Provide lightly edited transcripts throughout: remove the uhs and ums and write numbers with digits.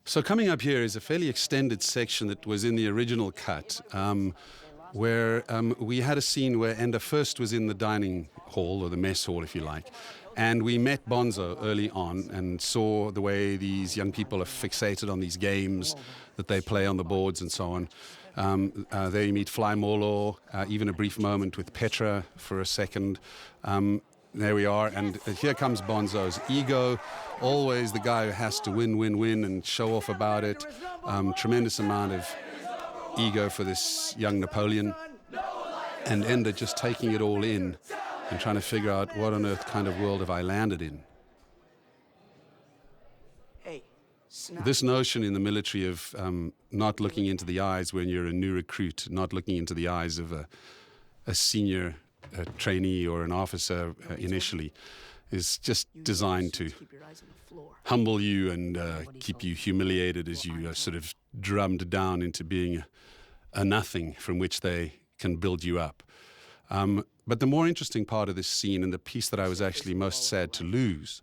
So coming up here is a fairly extended section that was in the original cut, where we had a scene where Enda first was in the dining hall, or the mess hall if you like, and we met Bonzo early on and saw the way these young people are fixated on these games that they play on the boards and so on. There you meet Fly Molo, even a brief moment with Petra for a second. There we are, and here comes Bonzo's ego, always the guy who has to win, win, win and show off about it. Tremendous amount of ego for this young Napoleon, and Enda just taking it all in and trying to figure out what on earth kind of world have I landed in. This notion in the military of not looking into the eyes when you're a new recruit, not looking into the eyes of a senior trainee or an officer initially, is just designed to humble you and keep you humiliated as you are sort of drummed down into being a nothing from which they can build you up. But the more interesting part of this scene, and the piece that I was actually most sad to lose,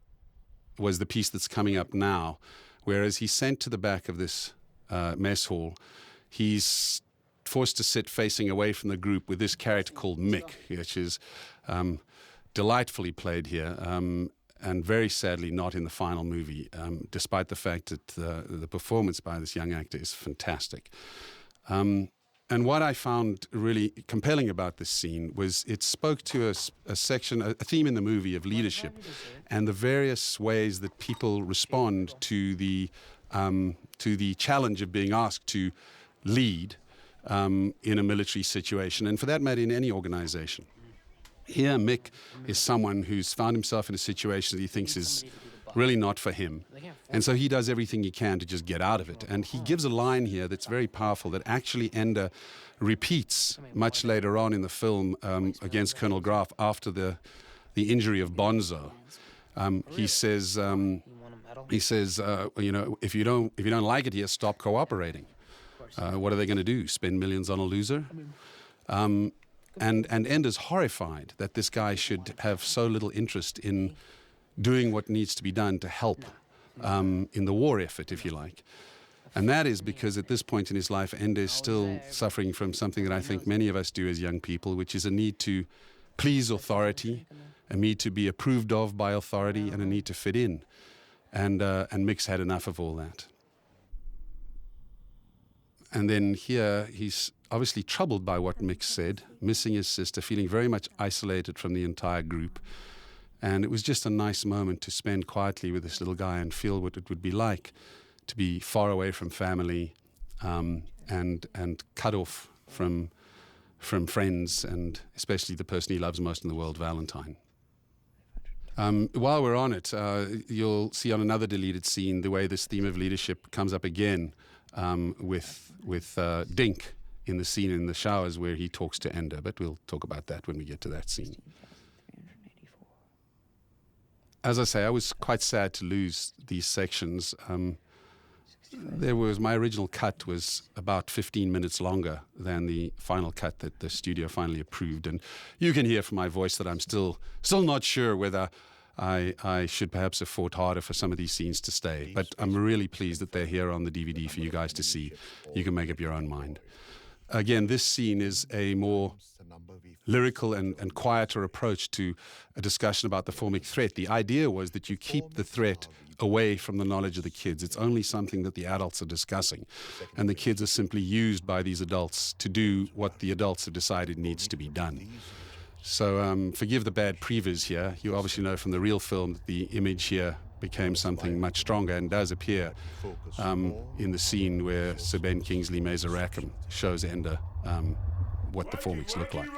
was the piece that's coming up now, whereas he's sent to the back of this mess hall, he's forced to sit facing away from the group with this character called Mick, which is delightfully played here, and very sadly not in the final movie, despite the fact that the performance by this young actor is fantastic. And what I found really compelling about this scene was it spoke to a section, a theme in the movie of leadership and the various ways that people respond to the challenge of being asked to lead in a military situation, and for that matter in any organization. Here Mick is someone who's found himself in a situation that he thinks is really not for him, and so he does everything he can to just get out of it. And he gives a line here that's very powerful that actually Enda repeats much later on in the film against Colonel Graf after the injury of Bonzo. He says, you know, if you don't like it here, stop cooperating. What are they going to do? Spend millions on a loser? And Enda's horrified that this guy should have so little interest in doing what needs to be done to help in the war effort, if you like. And that is because at this point in his life, Enda is still suffering from something that I think many of us do as young people, which is a need to please authority, a need to be approved of by authority, and a need to fit in. And Mick's had enough of all that. And then here, he's obviously troubled by what Mick said, missing his sister, feeling very much isolated from the entire group. And it was just a nice moment to spend quietly with this little guy and feel what it would be like to be far away from family and cut off from friends, and especially the person he loves most in the world, Valentine. While we're on it, you'll see on another deleted scene the way this theme of leadership comes up again with Dink in the scene in the showers where he talks to Enda, but we'll talk about that when we get to that scene. As I say, I was quite sad to lose these sections. My original cut was about 15 minutes longer than the final cut that the studio finally approved, and you can hear from my voice that I'm still not sure whether I should perhaps have fought harder for some of these scenes to stay, but I'm really pleased that they're here on the DVD for you guys to see. You can make up your own mind. Again, this scene is a more lyrical and quieter approach to a discussion about the formic threat. The idea was that you keep the threat away from the knowledge of the kids. It's only something that the adults are discussing, and the kids are simply used by these adults to do what the adults have decided needs to be done. So forgive the bad previs here. You obviously know from the real film that the image here became something much stronger and does appear in the scene where Sir Ben Kingsley Mazer Rackham shows Enda what the formics look like.